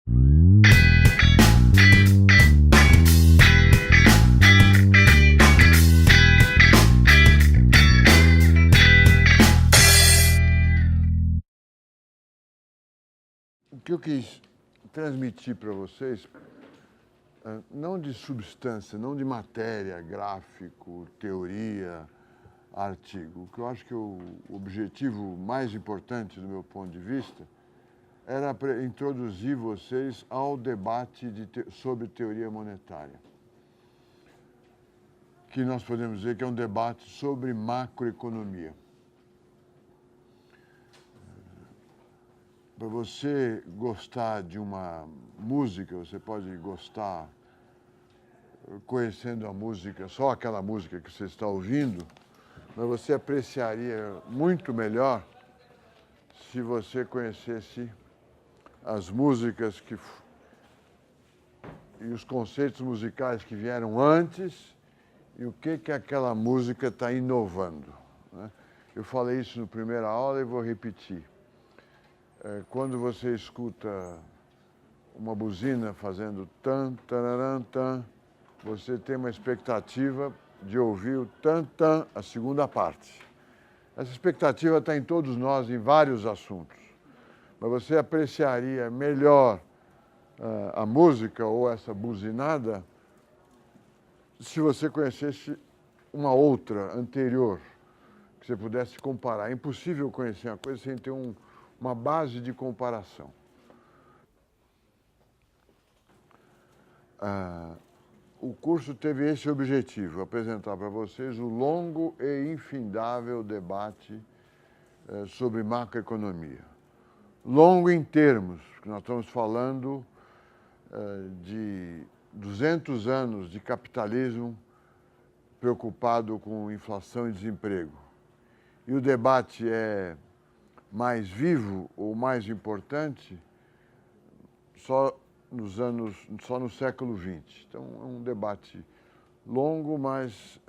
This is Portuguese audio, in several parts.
O que eu quis transmitir para vocês, não de substância, não de matéria, gráfico, teoria, artigo. O que eu acho que o objetivo mais importante, do meu ponto de vista, era introduzir vocês ao debate sobre teoria monetária, que nós podemos dizer que é um debate sobre macroeconomia. Para você gostar de uma música, você pode gostar conhecendo a música, só aquela música que você está ouvindo, mas você apreciaria muito melhor se você conhecesse as músicas e os conceitos musicais que vieram antes e o que aquela música está inovando, né? Eu falei isso na primeira aula e vou repetir. Quando você escuta uma buzina fazendo tan, tararam, tan, você tem uma expectativa de ouvir o tan, tan, a segunda parte. Essa expectativa está em todos nós, em vários assuntos. Mas você apreciaria melhor a música ou essa buzinada se você conhecesse uma outra, anterior, que você pudesse comparar. É impossível conhecer uma coisa sem ter uma base de comparação. O curso teve esse objetivo, apresentar para vocês o longo e infindável debate sobre macroeconomia. Longo em termos, porque nós estamos falando de 200 anos de capitalismo preocupado com inflação e desemprego. E o debate é mais vivo ou mais importante só no século XX. Então, é um debate longo, mas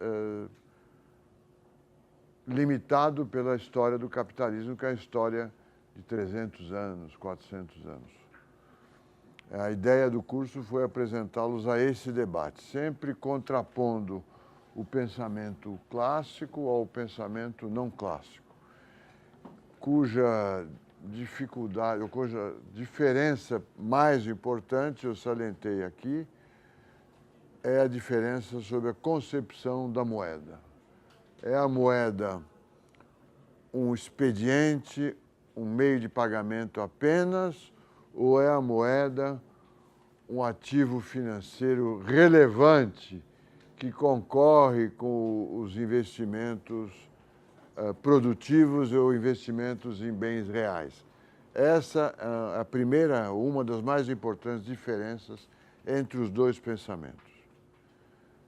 limitado pela história do capitalismo, que é a história de 300 anos, 400 anos. A ideia do curso foi apresentá-los a esse debate, sempre contrapondo o pensamento clássico ao pensamento não clássico, cuja dificuldade, ou cuja diferença mais importante, eu salientei aqui, é a diferença sobre a concepção da moeda. É a moeda um expediente, um meio de pagamento apenas, ou é a moeda um ativo financeiro relevante que concorre com os investimentos produtivos ou investimentos em bens reais? Essa é a primeira, uma das mais importantes diferenças entre os dois pensamentos.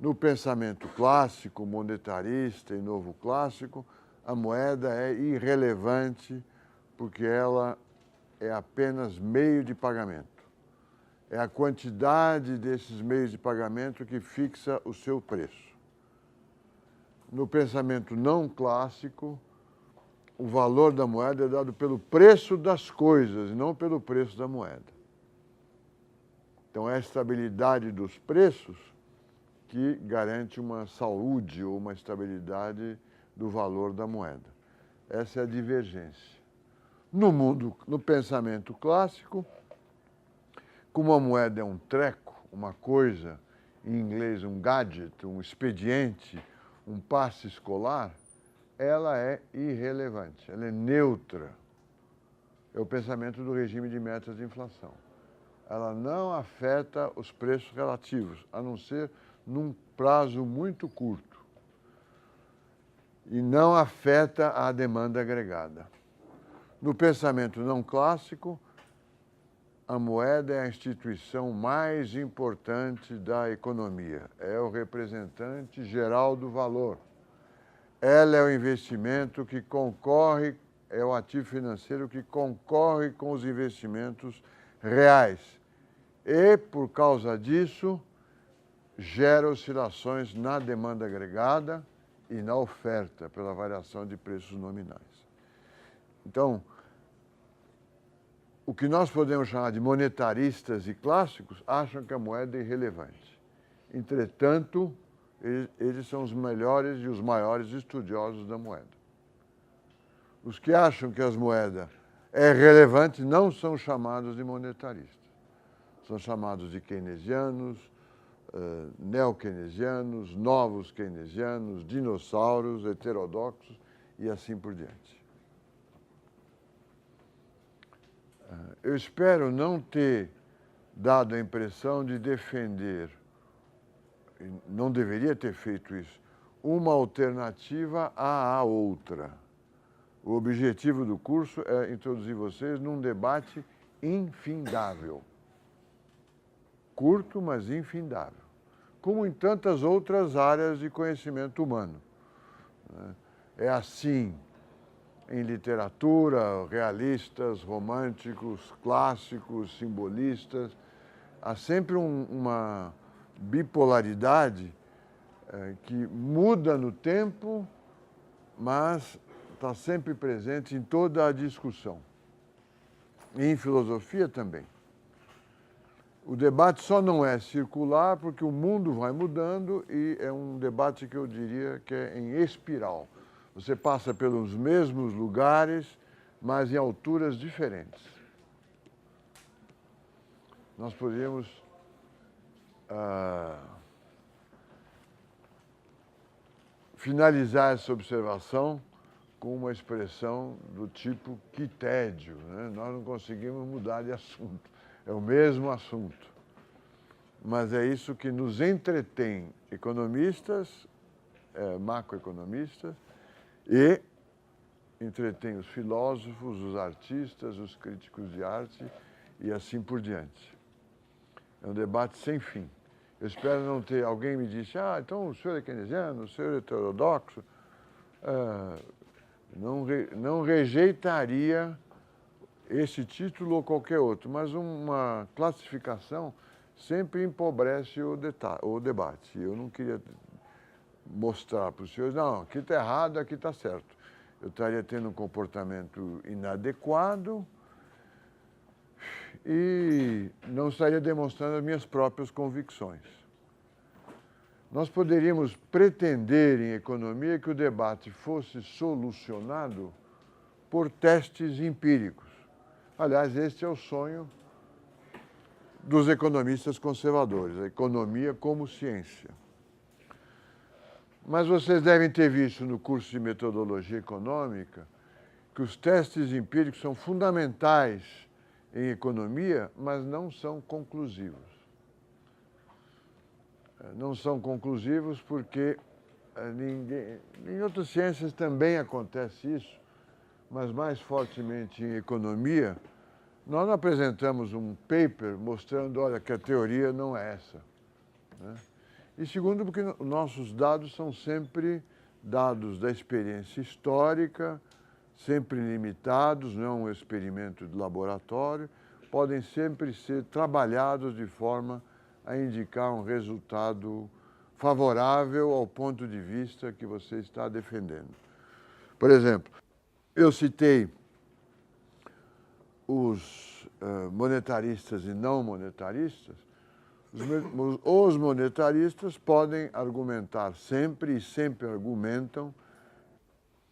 No pensamento clássico, monetarista e novo clássico, a moeda é irrelevante porque ela é apenas meio de pagamento. É a quantidade desses meios de pagamento que fixa o seu preço. No pensamento não clássico, o valor da moeda é dado pelo preço das coisas, não pelo preço da moeda. Então, é a estabilidade dos preços que garante uma saúde ou uma estabilidade do valor da moeda. Essa é a divergência. No pensamento clássico, como a moeda é um treco, uma coisa, em inglês um gadget, um expediente, um passe escolar, ela é irrelevante, ela é neutra. É o pensamento do regime de metas de inflação. Ela não afeta os preços relativos, a não ser num prazo muito curto. E não afeta a demanda agregada. No pensamento não clássico, a moeda é a instituição mais importante da economia. É o representante geral do valor. Ela é o investimento que concorre, é o ativo financeiro que concorre com os investimentos reais. E, por causa disso, gera oscilações na demanda agregada e na oferta, pela variação de preços nominais. Então, o que nós podemos chamar de monetaristas e clássicos acham que a moeda é irrelevante. Entretanto, eles são os melhores e os maiores estudiosos da moeda. Os que acham que as moedas é relevante não são chamados de monetaristas. São chamados de keynesianos, neo-keynesianos, novos keynesianos, dinossauros, heterodoxos e assim por diante. Eu espero não ter dado a impressão de defender, não deveria ter feito isso, uma alternativa à outra. O objetivo do curso é introduzir vocês num debate infindável. Curto, mas infindável. Como em tantas outras áreas de conhecimento humano. É assim em literatura, realistas, românticos, clássicos, simbolistas. Há sempre uma bipolaridade que muda no tempo, mas está sempre presente em toda a discussão. E em filosofia também. O debate só não é circular porque o mundo vai mudando e é um debate que eu diria que é em espiral. Você passa pelos mesmos lugares, mas em alturas diferentes. Nós poderíamos finalizar essa observação com uma expressão do tipo que tédio, né? Nós não conseguimos mudar de assunto. É o mesmo assunto. Mas é isso que nos entretém, economistas, macroeconomistas, e entretém os filósofos, os artistas, os críticos de arte e assim por diante. É um debate sem fim. Eu espero não ter... Alguém me disse, então o senhor é keynesiano, o senhor é heterodoxo. Não rejeitaria esse título ou qualquer outro, mas uma classificação sempre empobrece o debate. Eu não queria mostrar para os senhores, não, aqui está errado, aqui está certo. Eu estaria tendo um comportamento inadequado e não estaria demonstrando as minhas próprias convicções. Nós poderíamos pretender em economia que o debate fosse solucionado por testes empíricos. Aliás, este é o sonho dos economistas conservadores, a economia como ciência. Mas vocês devem ter visto no curso de metodologia econômica que os testes empíricos são fundamentais em economia, mas não são conclusivos. Não são conclusivos porque em outras ciências também acontece isso, mas mais fortemente em economia, nós não apresentamos um paper mostrando, olha, que a teoria não é essa, né? E segundo, porque nossos dados são sempre dados da experiência histórica, sempre limitados, não é um experimento de laboratório, podem sempre ser trabalhados de forma a indicar um resultado favorável ao ponto de vista que você está defendendo. Por exemplo, eu citei os monetaristas e não monetaristas. Os monetaristas podem argumentar sempre, e sempre argumentam,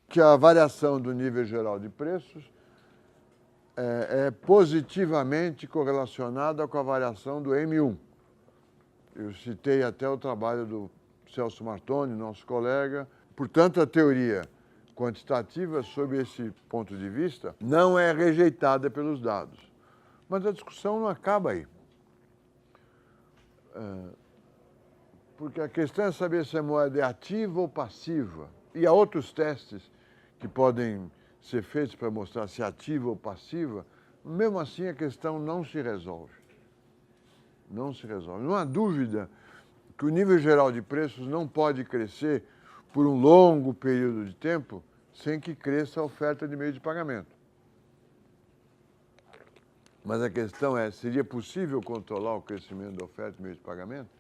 que a variação do nível geral de preços é positivamente correlacionada com a variação do M1. Eu citei até o trabalho do Celso Martoni, nosso colega. Portanto, a teoria quantitativa, sob esse ponto de vista, não é rejeitada pelos dados. Mas a discussão não acaba aí. Porque a questão é saber se a moeda é ativa ou passiva. E há outros testes que podem ser feitos para mostrar se é ativa ou passiva. Mesmo assim, a questão não se resolve. Não se resolve. Não há dúvida que o nível geral de preços não pode crescer por um longo período de tempo sem que cresça a oferta de meio de pagamento. Mas a questão é, seria possível controlar o crescimento da oferta de meio de pagamento?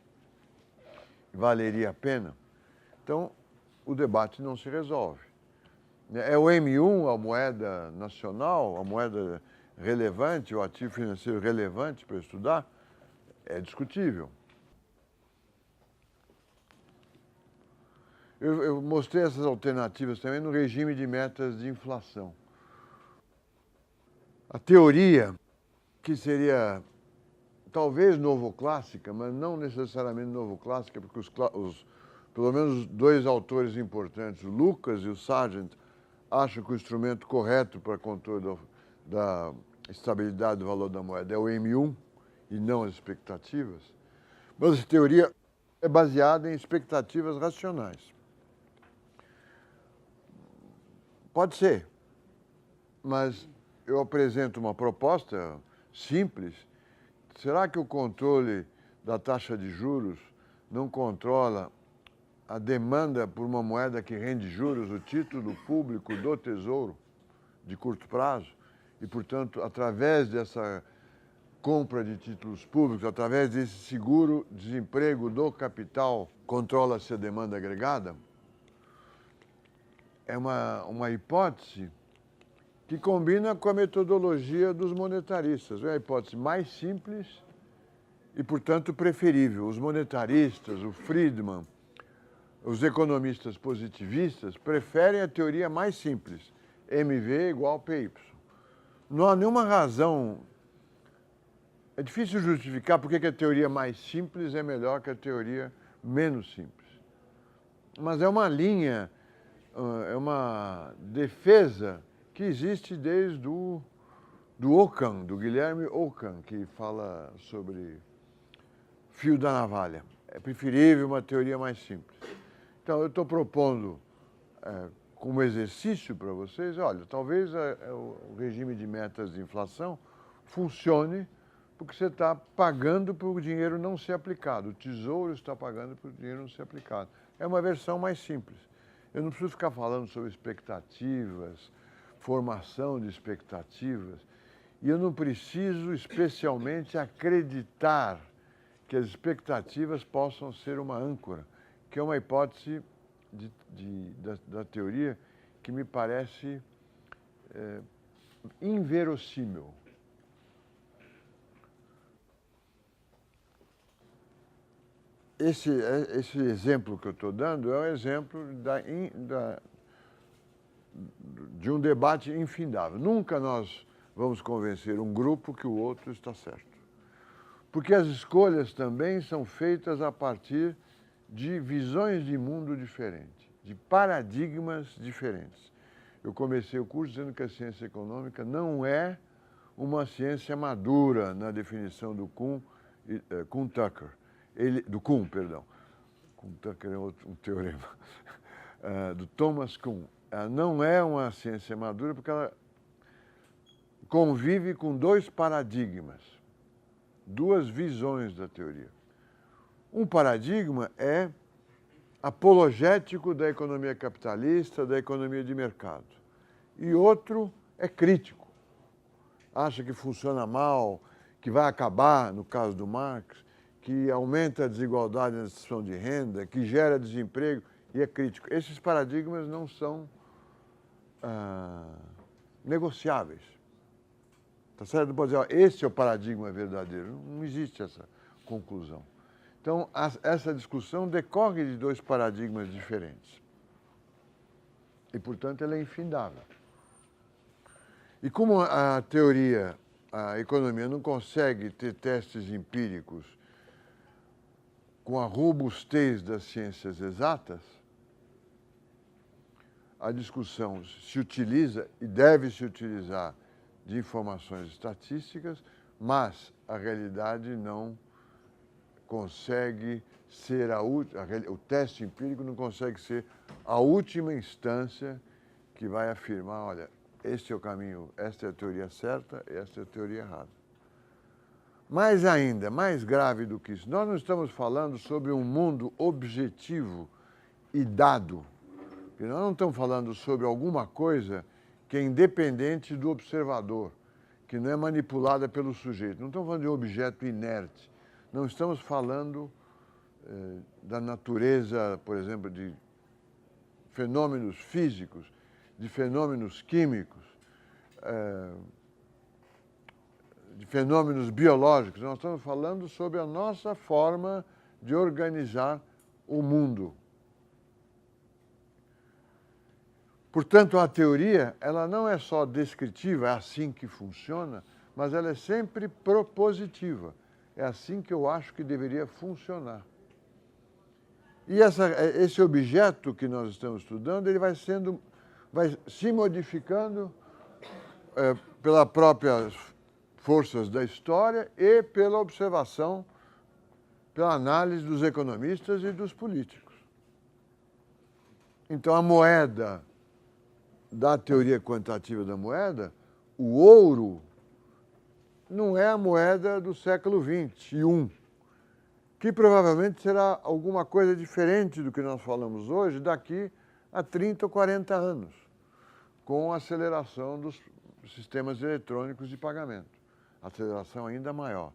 Valeria a pena? Então, o debate não se resolve. É o M1, a moeda nacional, a moeda relevante, o ativo financeiro relevante para estudar, é discutível. Eu mostrei essas alternativas também no regime de metas de inflação. A teoria, que seria talvez novoclássica, mas não necessariamente novoclássica, porque pelo menos dois autores importantes, o Lucas e o Sargent, acham que o instrumento correto para controle da estabilidade do valor da moeda é o M1 e não as expectativas. Mas a teoria é baseada em expectativas racionais. Pode ser, mas eu apresento uma proposta simples. Será que o controle da taxa de juros não controla a demanda por uma moeda que rende juros, o título público do Tesouro, de curto prazo? E, portanto, através dessa compra de títulos públicos, através desse seguro-desemprego do capital, controla-se a demanda agregada? É uma hipótese que combina com a metodologia dos monetaristas. É a hipótese mais simples e, portanto, preferível. Os monetaristas, o Friedman, os economistas positivistas preferem a teoria mais simples, MV igual PY. Não há nenhuma razão, é difícil justificar por que a teoria mais simples é melhor que a teoria menos simples. Mas é uma linha, é uma defesa que existe desde do Ockham, do Guilherme Ockham, que fala sobre fio da navalha. É preferível uma teoria mais simples. Então, eu estou propondo como exercício para vocês, olha, talvez o regime de metas de inflação funcione porque você está pagando para o dinheiro não ser aplicado. O Tesouro está pagando para o dinheiro não ser aplicado. É uma versão mais simples. Eu não preciso ficar falando sobre expectativas, formação de expectativas, e eu não preciso especialmente acreditar que as expectativas possam ser uma âncora, que é uma hipótese da teoria que me parece inverossímil. Esse exemplo que eu estou dando é um exemplo de um debate infindável. Nunca nós vamos convencer um grupo que o outro está certo. Porque as escolhas também são feitas a partir de visões de mundo diferentes, de paradigmas diferentes. Eu comecei o curso dizendo que a ciência econômica não é uma ciência madura na definição do Kuhn-Tucker. Do Kuhn, perdão. Kuhn-Tucker é um teorema. Do Thomas Kuhn. Ela não é uma ciência madura porque ela convive com dois paradigmas, duas visões da teoria. Um paradigma é apologético da economia capitalista, da economia de mercado. E outro é crítico. Acha que funciona mal, que vai acabar, no caso do Marx, que aumenta a desigualdade na distribuição de renda, que gera desemprego e é crítico. Esses paradigmas não são negociáveis. Tá certo? Não pode dizer, ó, esse é o paradigma verdadeiro. Não existe essa conclusão. Então, essa discussão decorre de dois paradigmas diferentes. E, portanto, ela é infindável. E como a teoria, a economia não consegue ter testes empíricos com a robustez das ciências exatas, a discussão se utiliza e deve se utilizar de informações estatísticas, mas a realidade não consegue ser o teste empírico não consegue ser a última instância que vai afirmar, olha, este é o caminho, esta é a teoria certa, esta é a teoria errada. Mais ainda, mais grave do que isso, nós não estamos falando sobre um mundo objetivo e dado. Nós não estamos falando sobre alguma coisa que é independente do observador, que não é manipulada pelo sujeito. Não estamos falando de um objeto inerte. Não estamos falando da natureza, por exemplo, de fenômenos físicos, de fenômenos químicos. de fenômenos biológicos, nós estamos falando sobre a nossa forma de organizar o mundo. Portanto, a teoria, ela não é só descritiva, é assim que funciona, mas ela é sempre propositiva. É assim que eu acho que deveria funcionar. E esse objeto que nós estamos estudando, ele vai se modificando pelas próprias forças da história e pela observação, pela análise dos economistas e dos políticos. Então, a moeda da teoria quantitativa da moeda, o ouro não é a moeda do século XXI, que provavelmente será alguma coisa diferente do que nós falamos hoje daqui a 30 ou 40 anos, com a aceleração dos sistemas eletrônicos de pagamento, aceleração ainda maior.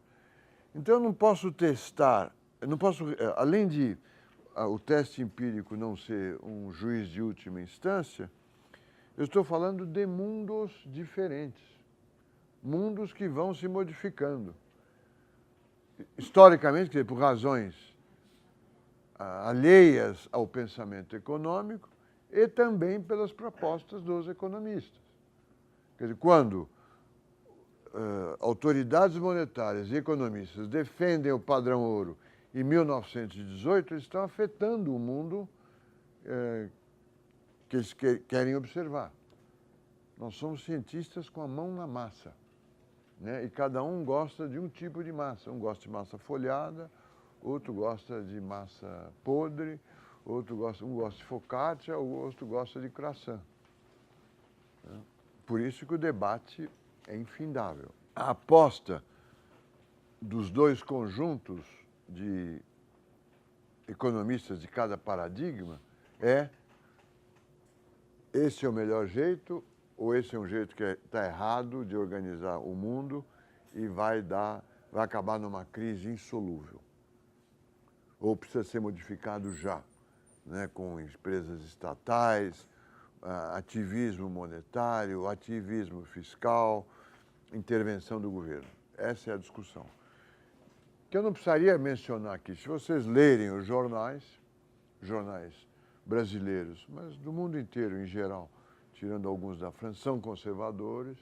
Então eu não posso testar, além de o teste empírico não ser um juiz de última instância, eu estou falando de mundos diferentes, mundos que vão se modificando. Historicamente, quer dizer, por razões alheias ao pensamento econômico e também pelas propostas dos economistas. Quer dizer, quando autoridades monetárias e economistas defendem o padrão ouro em 1918, eles estão afetando o mundo que eles querem observar. Nós somos cientistas com a mão na massa, né? E cada um gosta de um tipo de massa. Um gosta de massa folhada, outro gosta de massa podre, um gosta de focaccia, o outro gosta de croissant. Por isso que o debate é infindável. A aposta dos dois conjuntos de economistas de cada paradigma é: esse é o melhor jeito ou esse é um jeito que está errado de organizar o mundo e vai acabar numa crise insolúvel. Ou precisa ser modificado já, né, com empresas estatais, ativismo monetário, ativismo fiscal, intervenção do governo. Essa é a discussão. Que eu não precisaria mencionar aqui. Se vocês lerem os jornais brasileiros, mas do mundo inteiro em geral, tirando alguns da França, são conservadores,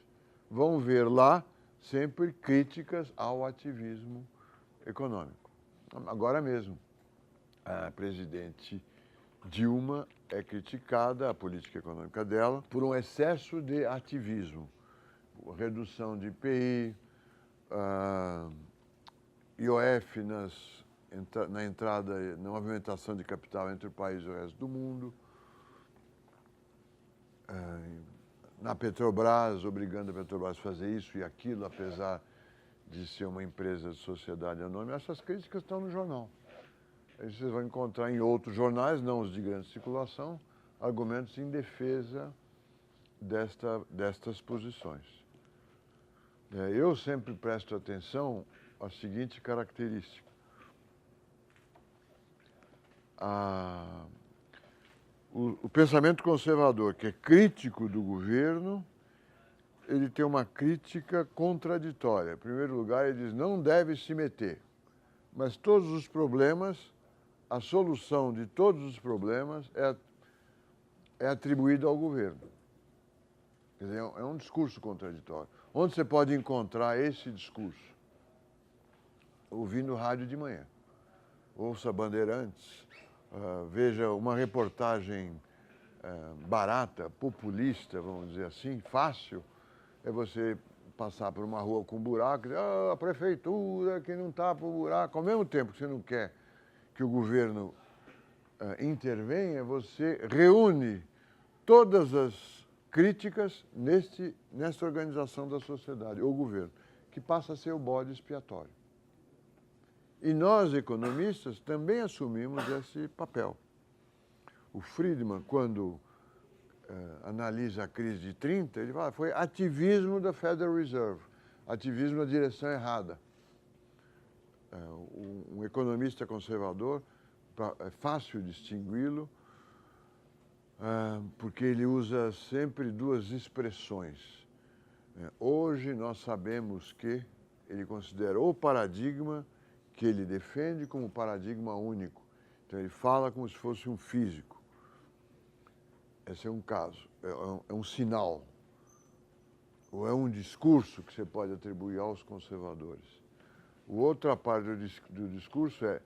vão ver lá sempre críticas ao ativismo econômico. Agora mesmo, a presidente Dilma é criticada, a política econômica dela, por um excesso de ativismo, redução de IPI, IOF na entrada, na movimentação de capital entre o país e o resto do mundo, na Petrobras, obrigando a Petrobras a fazer isso e aquilo, apesar de ser uma empresa de sociedade anônima. Essas críticas estão no jornal. Aí vocês vão encontrar em outros jornais, não os de grande circulação, argumentos em defesa destas posições. Eu sempre presto atenção à seguinte característica. O pensamento conservador, que é crítico do governo, ele tem uma crítica contraditória. Em primeiro lugar, ele diz: não deve se meter. Mas todos os problemas, a solução de todos os problemas é atribuída ao governo. Quer dizer, é um discurso contraditório. Onde você pode encontrar esse discurso? Ouvindo rádio de manhã. Ouça Bandeirantes, veja uma reportagem barata, populista, vamos dizer assim, fácil, é você passar por uma rua com buraco e dizer: a prefeitura que não tapa o buraco. Ao mesmo tempo que você não quer que o governo intervenha, você reúne todas as críticas nesta organização da sociedade, o governo, que passa a ser o bode expiatório. E nós, economistas, também assumimos esse papel. O Friedman, quando analisa a crise de 30, ele fala: foi ativismo da Federal Reserve, ativismo na direção errada. Um economista conservador, é fácil distingui-lo, porque ele usa sempre duas expressões. Hoje nós sabemos que, ele considera o paradigma que ele defende como paradigma único. Então, ele fala como se fosse um físico. Esse é um caso, é um sinal, ou é um discurso que você pode atribuir aos conservadores. A outra parte do discurso é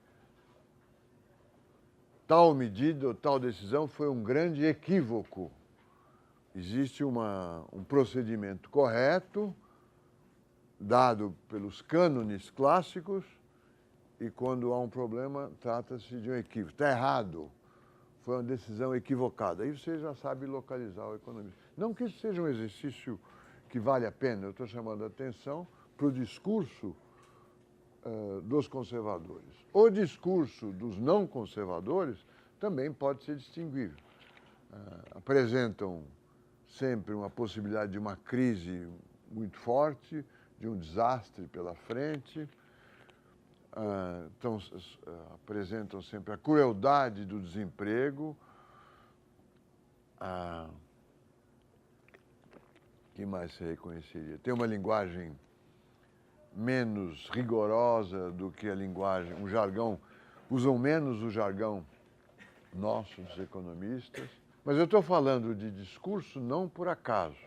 tal medida ou tal decisão foi um grande equívoco. Existe um procedimento correto, dado pelos cânones clássicos, e quando há um problema, trata-se de um equívoco. Está errado. Foi uma decisão equivocada. Aí você já sabe localizar o economista. Não que isso seja um exercício que vale a pena, eu estou chamando a atenção para o discurso dos conservadores. O discurso dos não conservadores também pode ser distinguível. Apresentam sempre uma possibilidade de uma crise muito forte, de um desastre pela frente, então, apresentam sempre a crueldade do desemprego, que mais se reconheceria? Tem uma linguagem menos rigorosa do que a linguagem, um jargão, usam menos o jargão nosso, dos economistas. Mas eu estou falando de discurso não por acaso.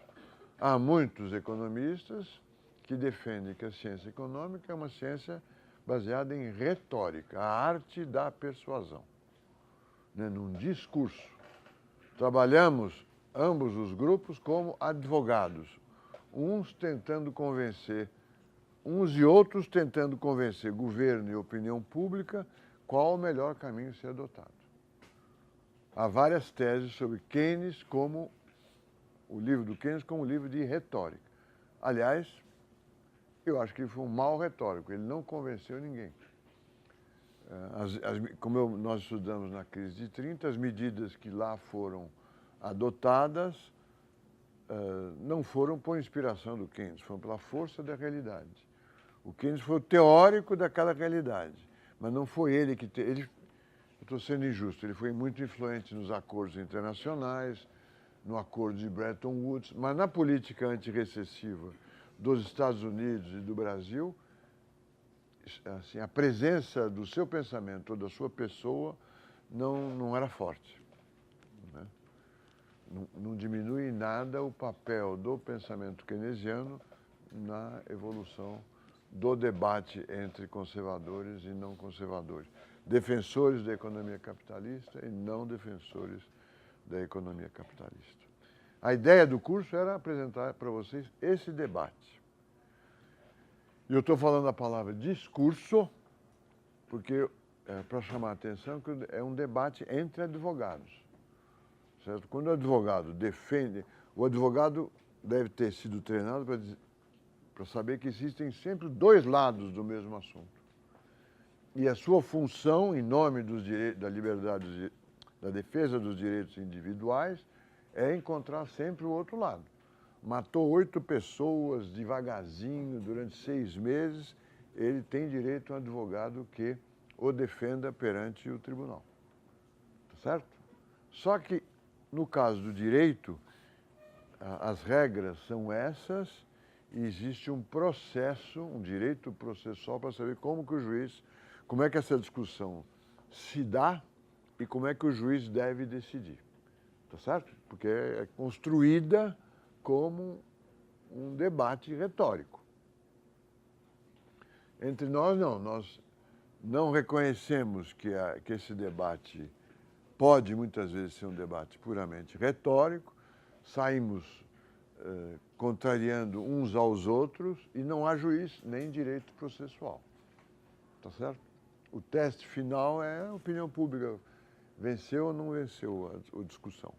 Há muitos economistas que defendem que a ciência econômica é uma ciência baseada em retórica, a arte da persuasão, né, num discurso. Trabalhamos, ambos os grupos, como advogados, uns tentando convencer, uns e outros tentando convencer governo e opinião pública qual o melhor caminho a ser adotado. Há várias teses sobre Keynes como o livro do Keynes como um livro de retórica. Aliás, eu acho que ele foi um mau retórico, ele não convenceu ninguém. Como nós estudamos na crise de 30, as medidas que lá foram adotadas não foram por inspiração do Keynes, foram pela força da realidade. O Keynes foi o teórico daquela realidade, mas não foi ele que... eu estou sendo injusto, ele foi muito influente nos acordos internacionais, no acordo de Bretton Woods, mas na política antirrecessiva dos Estados Unidos e do Brasil, assim, a presença do seu pensamento ou da sua pessoa não era forte. Né? Não diminui em nada o papel do pensamento keynesiano na evolução do debate entre conservadores e não conservadores. Defensores da economia capitalista e não defensores da economia capitalista. A ideia do curso era apresentar para vocês esse debate. E eu estou falando a palavra discurso, porque para chamar a atenção que é um debate entre advogados. Certo? Quando o advogado defende, o advogado deve ter sido treinado para saber que existem sempre dois lados do mesmo assunto. E a sua função, em nome dos direitos, da liberdade, da defesa dos direitos individuais, é encontrar sempre o outro lado. Matou 8 pessoas devagarzinho durante 6 meses, ele tem direito a um advogado que o defenda perante o tribunal. Tá certo? Só que, no caso do direito, as regras são essas e existe um processo, um direito processual para saber como que o juiz, como é que essa discussão se dá e como é que o juiz deve decidir. Tá certo? Porque é construída como um debate retórico. Entre nós, não. Nós não reconhecemos que esse debate pode, muitas vezes, ser um debate puramente retórico. Saímos contrariando uns aos outros e não há juiz nem direito processual. Tá certo? O teste final é a opinião pública. Venceu ou não venceu a discussão.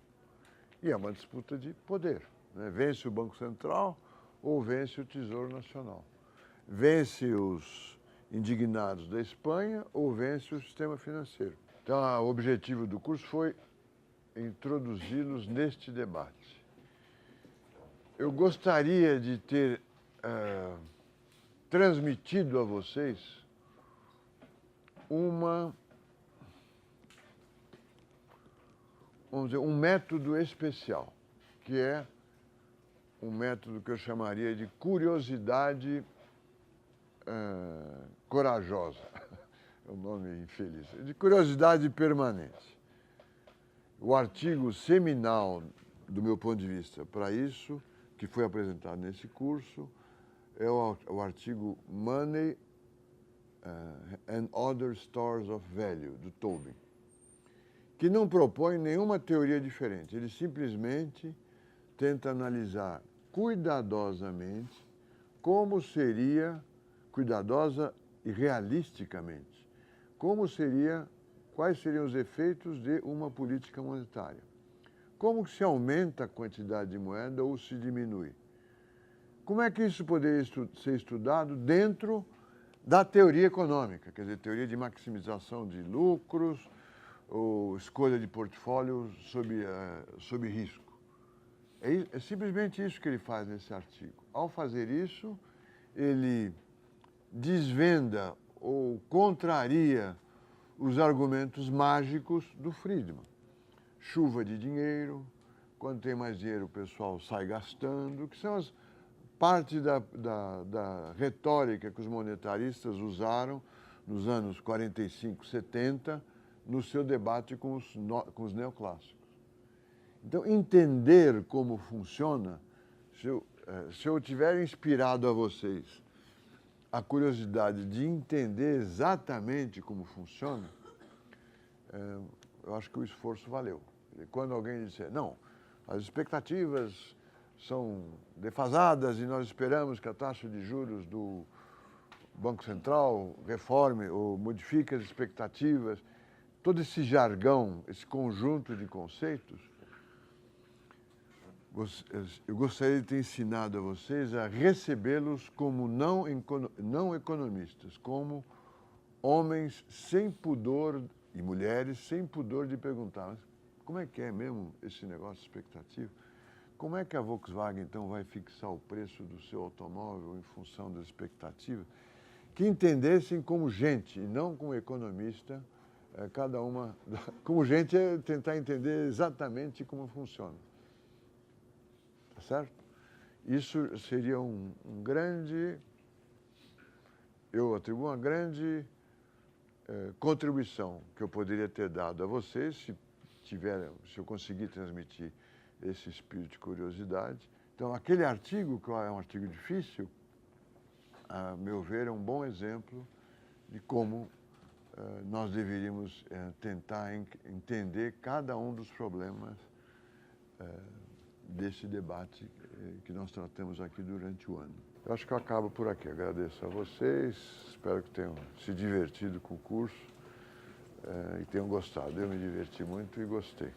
E é uma disputa de poder. Né? Vence o Banco Central ou vence o Tesouro Nacional. Vence os indignados da Espanha ou vence o sistema financeiro. Então, o objetivo do curso foi introduzi-los neste debate. Eu gostaria de ter transmitido a vocês vamos dizer, um método especial, que é um método que eu chamaria de curiosidade corajosa, é um nome infeliz, de curiosidade permanente. O artigo seminal, do meu ponto de vista, para isso, que foi apresentado nesse curso, é o artigo Money and Other Stores of Value, do Tobin, que não propõe nenhuma teoria diferente. Ele simplesmente tenta analisar cuidadosamente como seria, cuidadosa e realisticamente, quais seriam os efeitos de uma política monetária. Como que se aumenta a quantidade de moeda ou se diminui? Como é que isso poderia ser estudado dentro da teoria econômica, quer dizer, teoria de maximização de lucros ou escolha de portfólio sob risco? É simplesmente isso que ele faz nesse artigo. Ao fazer isso, ele desvenda ou contraria os argumentos mágicos do Friedman. Chuva de dinheiro, quando tem mais dinheiro o pessoal sai gastando, que são as partes da retórica que os monetaristas usaram nos anos 45, 70, no seu debate com os neoclássicos. Então, entender como funciona, se eu tiver inspirado a vocês a curiosidade de entender exatamente como funciona, eu acho que o esforço valeu. E quando alguém disser, não, as expectativas são defasadas e nós esperamos que a taxa de juros do Banco Central reforme ou modifique as expectativas, todo esse jargão, esse conjunto de conceitos, eu gostaria de ter ensinado a vocês a recebê-los como não economistas, como homens sem pudor e mulheres sem pudor de perguntar, mas como é que é mesmo esse negócio de expectativa? Como é que a Volkswagen, então, vai fixar o preço do seu automóvel em função das expectativas? Que entendessem como gente e não como economista, cada uma... Como gente é tentar entender exatamente como funciona. Tá certo? Isso seria um grande... Eu atribuo uma grande contribuição que eu poderia ter dado a vocês, se eu conseguir transmitir esse espírito de curiosidade. Então, aquele artigo, que é um artigo difícil, a meu ver, é um bom exemplo de como nós deveríamos tentar entender cada um dos problemas desse debate que nós tratamos aqui durante o ano. Eu acho que eu acabo por aqui. Agradeço a vocês, espero que tenham se divertido com o curso e tenham gostado. Eu me diverti muito e gostei.